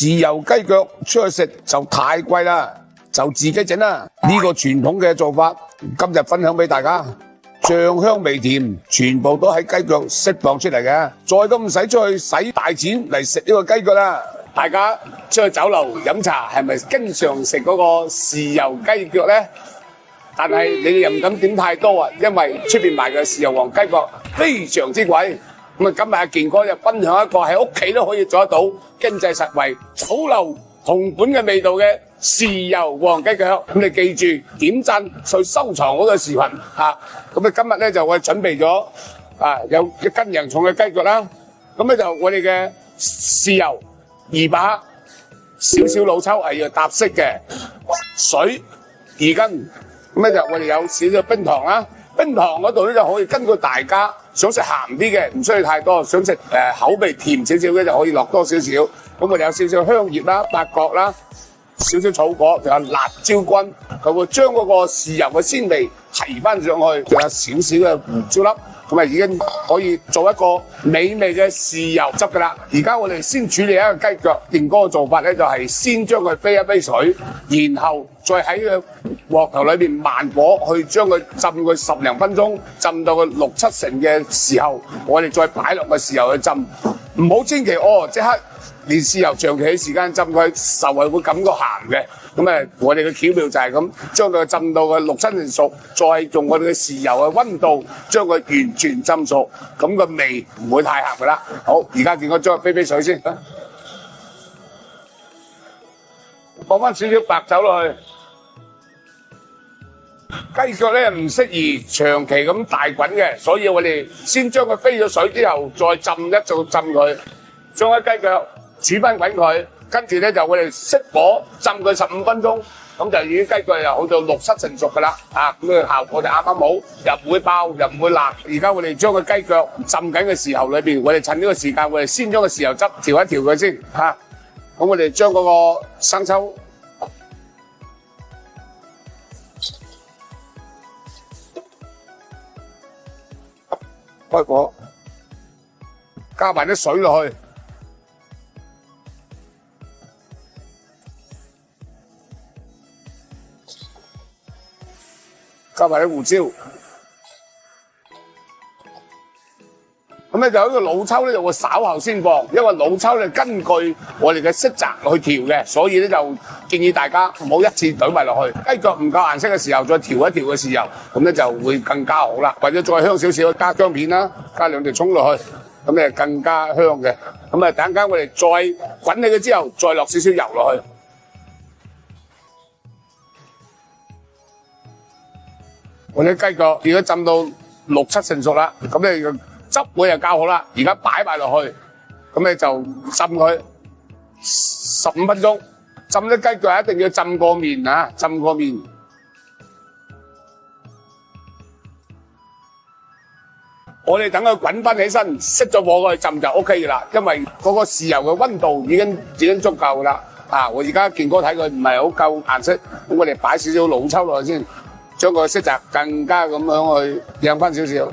豉油雞腳出去食就太貴啦，就自己整啦。呢個傳統嘅做法，今日分享俾大家。醬香味甜，全部都喺雞腳釋放出嚟嘅，再都唔使出去使大錢嚟食呢個雞腳啦。大家出去酒樓飲茶，係咪經常食嗰個豉油雞腳呢？但係你哋又唔敢點太多啊，因為出邊賣嘅豉油皇雞腳非常之貴。咁啊，今日阿健哥就分享一個喺屋企都可以做得到、經濟實惠、保留同本嘅味道嘅豉油皇雞腳。咁你記住點讚去收藏嗰個視頻嚇。咁啊，今日咧就我哋準備咗有1斤洋重嘅雞腳啦。咁咧就我哋嘅豉油2把，少少老抽係要搭色嘅，水2斤。咁咧就我哋有少少冰糖啦。冰糖嗰度咧就可以根據大家想食鹹啲嘅，唔需要太多；想食口味甜少少嘅就可以落多少少。咁我哋有少少香葉啦、八角啦、少少草果，仲有辣椒菌，佢會將嗰個豉油嘅鮮味提翻上去，仲有少少嘅胡椒粒，咁啊已經可以做一個美味嘅豉油汁噶啦。而家我哋先處理一個雞腳，健哥嘅做法咧就係先將佢飛一飛水，然後再喺個鑊頭裏邊慢火去將佢浸佢10零分鐘，浸到佢6、7成嘅時候，我哋再擺落個豉油去浸，唔好千祈即刻連豉油長期嘅時間浸佢，就係會感覺鹹嘅。咁我哋嘅巧妙就係咁，將佢浸到佢6、7成熟，再用我哋嘅豉油嘅溫度將佢完全浸熟，咁個味唔會太鹹噶啦。好，而家健哥將佢飛飛水先，放翻少少白酒落去。雞腳咧唔適宜長期咁大滾嘅，所以我哋先將佢飛咗水之後，再浸佢，將啲雞腳煮翻滾佢，跟住咧就我哋熄火浸佢15分鐘，咁就已經雞腳又好到6、7成熟噶啦。咁嘅效果就啱啱好，又唔會爆，又唔會辣。而家我哋將個雞腳浸緊嘅時候裏邊，我哋趁呢個時間，我哋先將個豉油汁調一調佢先咁我哋將嗰個生抽開火，加埋啲水落去，加埋啲胡椒，咁咧就呢個老抽咧就會稍後先放，因為老抽咧根據我哋嘅色澤去調嘅，所以咧就建議大家唔好一次懟埋落去。雞腳唔夠顏色嘅時候，再調一調嘅豉油，咁咧就會更加好啦。或者再香少少，加薑片啦，加2條蔥落去，咁咧更加香嘅。咁啊，等陣間我哋再滾起佢之後，再落少少油落去。我哋雞腳如果浸到6、7成熟啦，咁咧汁會又較好啦。而家擺埋落去，咁你就浸佢15分鐘。浸啲雞腳一定要浸過面浸過面。我哋等佢滾翻起身，熄咗火去浸就 OK 噶啦。因為嗰個豉油嘅溫度已經足夠噶啦。我而家健哥睇佢唔係好夠顏色，咁我哋擺少少老抽落去先，將個色澤更加咁樣去釀翻少少。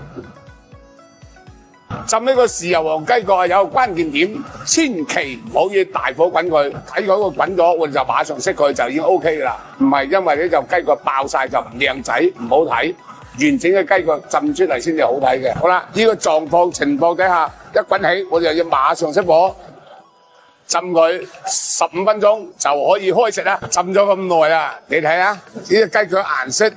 浸呢個豉油皇雞腳係有個關鍵點，千祈唔好要大火滾佢，睇嗰個滾咗，我哋就馬上熄佢就已經 OK 噶啦。唔係因為呢就雞腳爆晒就唔靚仔，唔好睇。完整嘅雞腳浸出嚟先至好睇嘅。好啦，呢個狀況情況底下，一滾起我哋就要馬上熄火，浸佢15分鐘就可以開食啦。浸咗咁耐啦，你睇下呢個雞腳顏色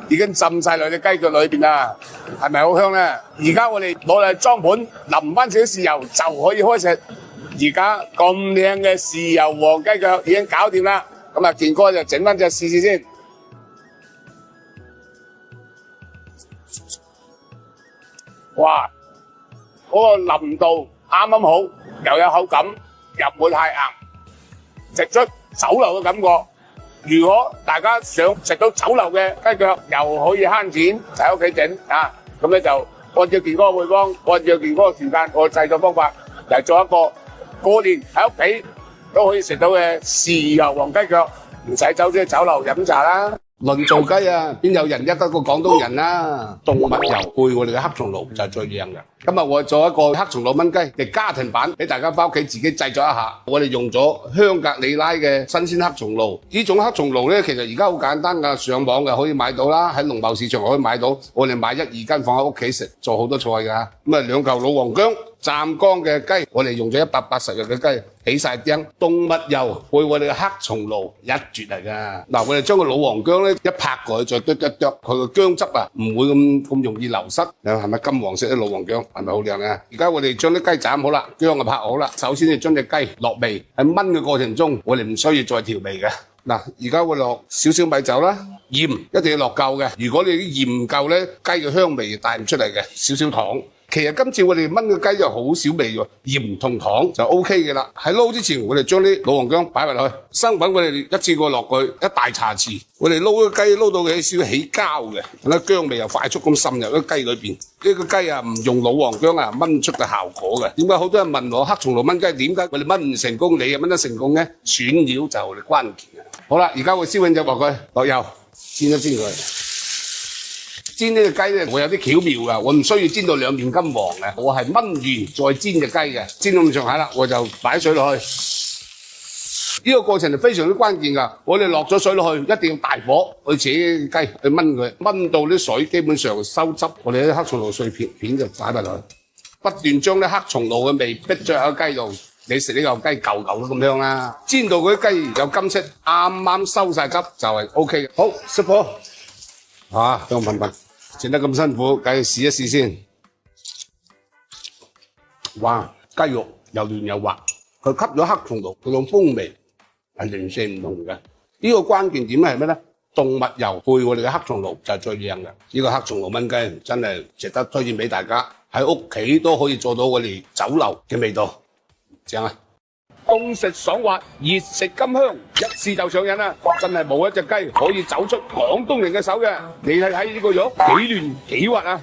已經浸晒落隻雞腳裏邊啦，係咪好香咧？而家我哋攞嚟裝盤，淋翻少少豉油就可以開食。而家咁靚嘅豉油皇雞腳已經搞掂啦。咁啊，健哥就整翻隻試試先。哇！嗰個腍度啱啱好，又有口感，又唔會太硬，食出酒樓嘅感覺。如果大家想食到酒樓嘅雞腳，又可以慳錢，就喺屋企整咁咧就按照健哥嘅配方，按照健哥嘅時間，我製作方法嚟做一個過年喺屋企都可以食到嘅豉油皇雞腳，唔使走出去酒樓飲茶啦。論做雞啊，邊有人一個廣東人啊？動物油配我哋嘅黑松露就係最靚嘅。今日我做一個黑松露炆雞嘅家庭版，俾大家翻屋企自己製作一下。我哋用咗香格里拉嘅新鮮黑松露，呢種黑松露咧，其實而家好簡單㗎，上網嘅可以買到啦，喺農貿市場可以買到。我哋買1、2斤放喺屋企食，做好多菜㗎。咁啊，2嚿老黃薑。湛江嘅雞，我哋用咗180日嘅雞，起晒釘，動物油配我哋嘅黑松露，一絕嚟㗎。嗱，我哋將個老黃薑咧一拍過去，再剁剁剁，佢個薑汁啊唔會咁容易流失。係咪金黃色嘅老黃薑？係咪好靚啊？而家我哋將啲雞斬好啦，薑就拍好啦。首先要將隻雞落味，喺炆嘅過程中，我哋唔需要再調味嘅。嗱，而家會落少少米酒啦，鹽一定要落夠嘅。如果你啲鹽唔夠咧，雞嘅香味帶唔出嚟嘅。少少糖。其實今次我哋炆嘅雞就好少味喎，鹽同糖就 OK 嘅啦。喺撈之前，我哋將啲老黃薑擺埋落去，生粉我哋一次過落去1大茶匙。我哋撈個雞撈到佢少少起膠嘅，咁薑味又快速咁滲入啲雞裏邊。呢個雞啊唔用老黃薑啊炆出嘅效果嘅。點解好多人問我黑松露炆雞點解我哋炆唔成功，你又炆得成功呢？選料就係關鍵。好啦，而家我燒緊隻鑊佢，落油煎一煎佢。煎呢隻雞咧，我有啲巧妙噶，我唔需要煎到兩面金黃嘅，我係炆完再煎隻雞嘅，煎到咁上下啦，我就擺水落去。呢個過程係非常之關鍵噶，我哋落咗水落去，一定要大火去扯雞去炆佢，炆到啲水基本上收汁，我哋啲黑松露碎片就擺埋落去，不斷將啲黑松露嘅味逼咗喺個雞度，你食呢嚿雞嚿嚿都咁香啦。煎到嗰啲雞有金色，啱啱收晒汁就係 OK 嘅。好，熄火，香噴噴。整得咁辛苦，梗係試一試先。哇，雞肉又嫩又滑，佢吸咗黑松露嗰種風味係零舍唔同嘅。呢個關鍵點係咩咧？動物油配我哋嘅黑松露就係最靚嘅。呢個黑松露炆雞真係值得推薦俾大家，喺屋企都可以做到我哋酒樓嘅味道，正啊！凍食爽滑，熱食甘香，一試就上癮啦！真係冇一隻雞可以走出廣東人嘅手嘅。你睇睇呢個肉幾嫩幾滑啊！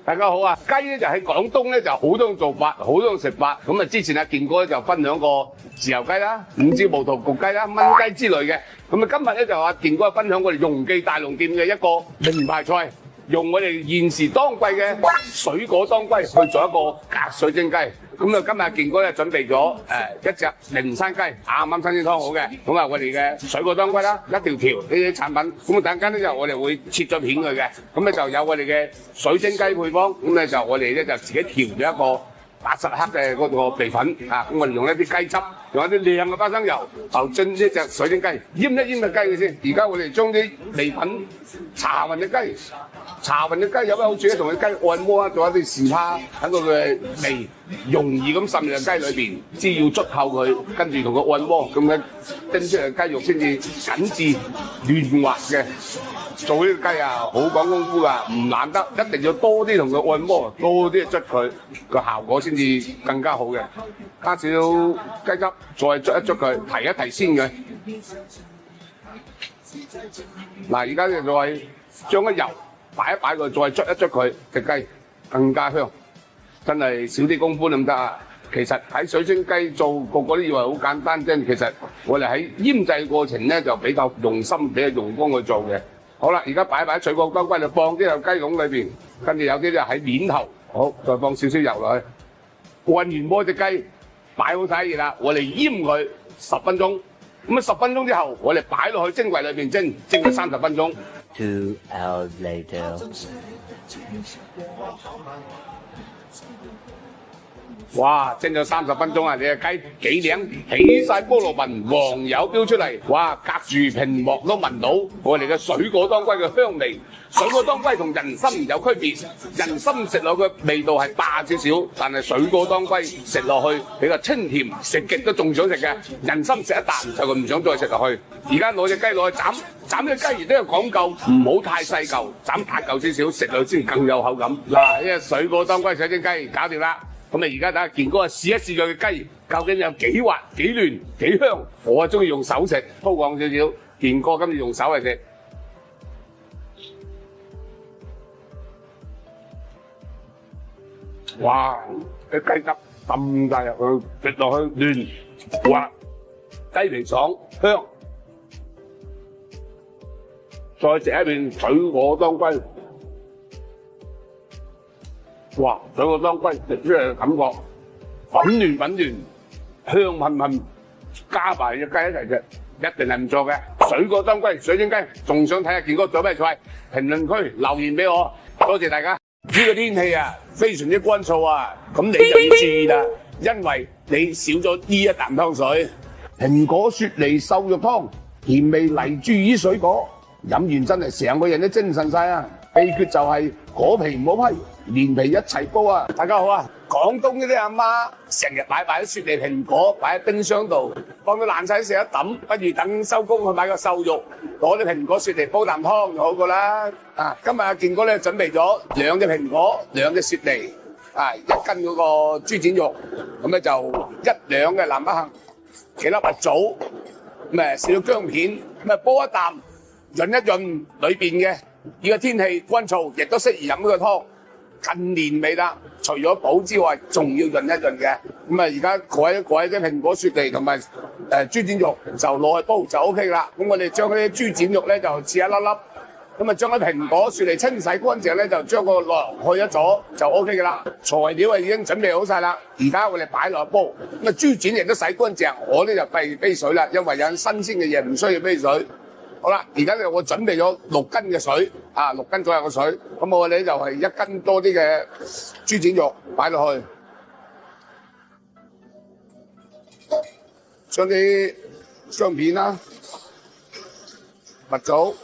大家好啊！雞咧就喺廣東咧就好多種做法，好多種食法。咁啊，之前阿健哥就分享過豉油雞啦、五椒毛肚焗雞啦、炆雞之類嘅。咁啊，今日咧就阿健哥分享我哋容記大龍店嘅一個名牌菜，用我哋現時當季嘅水果當歸去做一個隔水蒸雞。咁啊，今日健哥咧準備咗一隻靈山雞，啱啱新鮮劏好嘅。咁啊，我哋嘅水果當歸啦，一條條呢啲產品。咁啊，等間咧就我哋會切咗片佢嘅。咁咧就有我哋嘅水蒸雞配方。咁咧就我哋咧就自己調咗一個80克嘅嗰個備粉啊。咁我哋用一啲雞汁，用一啲靚嘅花生油，就蒸呢隻水蒸雞，醃一醃嘅雞嘅先。而家我哋將啲味粉搽勻隻雞。搽勻隻雞有咩好處咧？同隻雞按摩啊，做一啲試趴，等佢嘅味容易咁滲入隻雞裏邊。只要捽透佢，跟住同佢按摩，咁樣蒸出嚟嘅雞肉先至緊緻嫩滑嘅。做呢個雞啊，好講功夫噶，唔難得，一定要多啲同佢按摩，多啲捽佢，個效果先至更加好嘅。加少雞汁，再捽一捽佢，提一提鮮佢。嗱，而家就再將個油擺一擺佢，再捽一捽佢，隻雞更加香。真係少啲功夫咁得啊！其實喺水蒸雞做，個個都以為好簡單啫。其實我哋喺醃製過程咧就比較用心、比較用功去做嘅。好啦，而家擺一擺水果當歸就放啲入雞籠裏邊，跟住有啲就喺面頭，好再放少少油落去，按完摩隻雞擺好晒熱啦，我哋醃佢10分鐘。咁啊10分鐘之後，我哋擺落去蒸櫃裏邊蒸，蒸咗30分鐘。2 hours later. 哇！蒸咗30分鐘啊！你嘅雞幾靚，起晒菠蘿紋，黃油飆出嚟，哇！隔住屏幕都聞到我哋嘅水果當歸嘅香味。水果當歸同人參有區別，人參食落嘅味道係霸少少，但係水果當歸食落去比較清甜，食極都仲想食嘅。人參食一啖就唔想再食落去。而家攞隻雞落去斬，斬隻雞亦都有講究，唔好太細嚿，斬大嚿少少，食落先更有口感。嗱，呢個水果當歸水蒸雞搞掂啦。咁啊，而家等阿健哥試一試佢嘅雞，究竟有幾滑、幾嫩、幾香。我啊中意用手食，粗獷少少。健哥今次用手嚟食，哇！啲雞汁浸晒入去，食落去嫩滑，雞皮爽香。再食一片水果當歸。哇！水果當歸食出嚟嘅感覺粉嫩，香噴噴，加埋隻雞一齊食，一定係唔錯嘅。水果當歸、水晶雞，仲想睇下健哥做咩菜？評論區留言俾我，多謝大家。呢個天氣啊，非常之乾燥啊，咁你就要注意啦，因為你少咗呢一啖湯水。蘋果雪梨瘦肉湯，甜味嚟自於水果，飲完真係成個人都精神晒啊！秘訣就係果皮唔好批，連皮一齊煲啊！大家好啊！廣東嗰啲阿媽成日買啲雪梨蘋果擺喺冰箱度，放到爛晒食一抌，不如等收工去買個瘦肉，攞啲蘋果雪梨煲啖湯就好過啦。啊，今日阿健哥咧準備咗2隻蘋果、2隻雪梨，啊1斤嗰個豬展肉，咁咧就1兩嘅南北杏，幾粒蜜棗，咁少少薑片，咁煲一啖，潤一潤裏邊嘅。呢個天氣乾燥，亦都適宜飲呢個湯，近年味啦。除咗補之外，仲要潤一潤嘅。咁而家改啲蘋果雪梨同埋豬展肉，就攞去煲就 O K 啦。咁我哋將嗰啲豬展肉咧就切一粒粒，咁將啲蘋果雪梨清洗乾淨咧，就將個殼去一咗就 O K 噶啦。材料已經準備好晒啦，而家我哋擺落去煲。咁豬展亦都洗乾淨，我呢就備杯水啦，因為有新鮮嘅嘢唔需要杯水。好啦，而家我準備咗6斤嘅水，6斤左右嘅水，咁我哋就係1斤多啲嘅豬展肉擺落去，將啲薑片啦、蜜棗、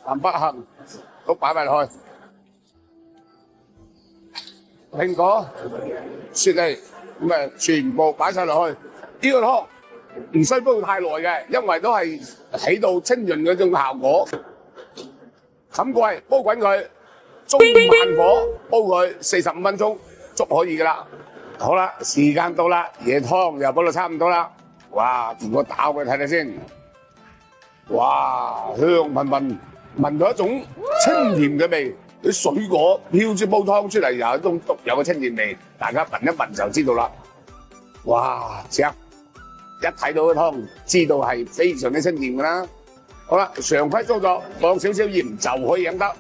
南北杏都擺埋落去，蘋果、雪梨咁全部擺晒落去，呢個湯唔需煲太耐嘅，因為都係起到清潤嗰種效果。冚蓋煲滾佢，中慢火煲佢45分鐘，足可以噶啦。好啦，時間到啦，椰湯又煲到差唔多啦。哇，健哥打開睇睇先。哇，香噴噴，聞到一種清甜嘅味，啲水果飄住煲湯出嚟，有一種獨有嘅清甜味，大家聞一聞就知道啦。哇，正！一睇到個湯，知道係非常之清甜㗎啦。好啦，常規操作，放少少鹽就可以飲得。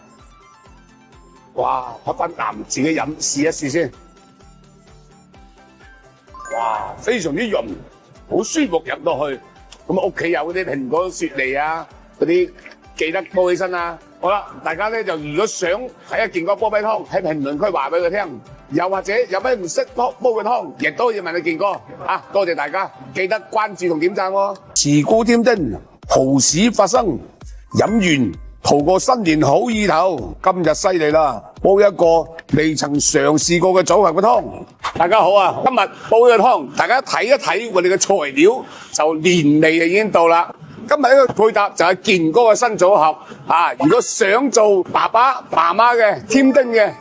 哇，喝翻啖自己飲，試一試先。哇，非常之潤，好舒服飲落去。咁屋企有嗰啲蘋果雪梨啊，嗰啲記得煲起身啊。好啦，大家咧就如果想睇下健哥煲咩湯，喺評論區話俾佢聽。又或者有咩唔識煲嘅湯，亦都可以問你健哥啊！多謝大家，記得關注同點讚喎。慈姑添丁，好事發生，飲完圖個新年好意頭。今日犀利啦，煲一個未曾嘗試過嘅組合嘅湯。大家好啊，今日煲呢個湯，大家睇一睇我哋嘅材料，就年味已經到啦。今日呢個配搭就係健哥嘅新組合啊！如果想做爸爸媽媽嘅添丁嘅，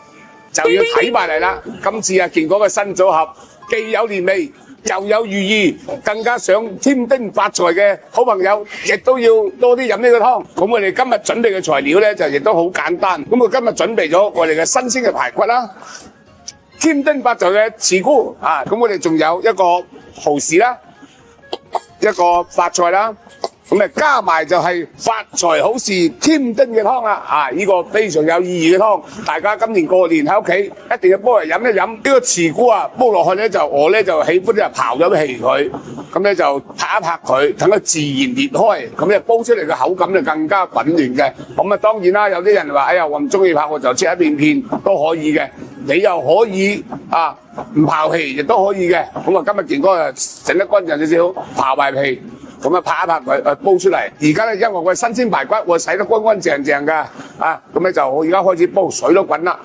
就要睇埋嚟啦！今次啊，健哥嘅新組合既有年味，又有寓意，更加想添丁發財嘅好朋友，亦都要多啲飲呢個湯。咁我哋今日準備嘅材料咧，就亦都好簡單。咁我今日準備咗我哋嘅新鮮嘅排骨啦，添丁發財嘅慈菇啊，咁我哋仲有一個蠔豉啦，一個發菜啦。咁加埋就係發財好事添丁嘅湯啦！啊，呢個非常有意義嘅湯，大家今年過年喺屋企一定要煲嚟飲一飲。呢個慈菇啊，煲落去咧我咧就喜歡咧刨咗皮佢，咁咧就拍一拍佢，等佢自然裂開，咁咧煲出嚟嘅口感就更加粉嫩嘅。咁啊當然啦，有啲人話：哎呀，我唔中意拍，我就切一片片都可以嘅。你又可以啊，唔刨皮亦都可以嘅。咁啊，今日健哥啊整得乾淨少少，刨埋皮。咁啊，拍一拍佢，煲出嚟。而家咧，因為我係新鮮排骨，我洗得乾乾淨淨㗎，啊，咁咧就我而家開始煲，水都滾啦。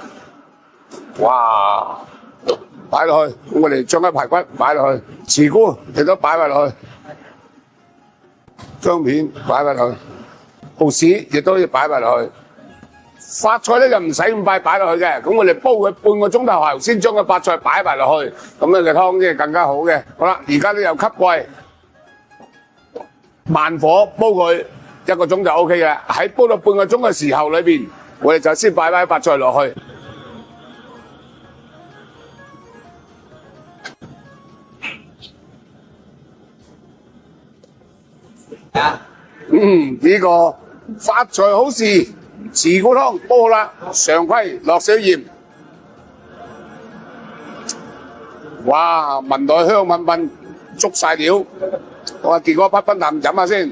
哇！擺落去，咁我哋將啲排骨擺落去，慈菇亦都擺埋落去，薑片擺埋落去，蠔豉亦都要擺埋落去。發菜咧就唔使咁快擺落去嘅，咁我哋煲佢半個鐘頭後先將個發菜擺埋落去，咁樣嘅湯先係更加好嘅。好啦，而家咧又吸蓋。慢火煲佢1個鐘就 OK 嘅，喺煲到半個鐘嘅時候裏邊，我哋就先擺翻發菜落去。呢個發財好事，慈菇湯煲好啦，常規落少鹽。哇，聞到香噴噴，足晒料。我話結果不分啖飲下先。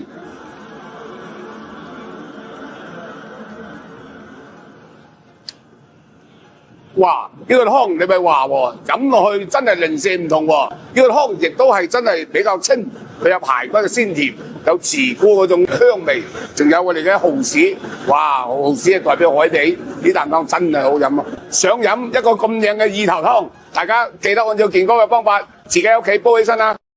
哇！呢個湯你咪話喎，飲落去真係零舍唔同喎。呢個湯亦都係真係比較清，佢有排骨嘅鮮甜，有慈菇嗰種香味，仲有我哋嘅蠔豉。哇！蠔豉係代表海地，呢啖湯真係好飲啊！想飲一個咁靚嘅意頭湯，大家記得按照健哥嘅方法，自己喺屋企煲起身啦。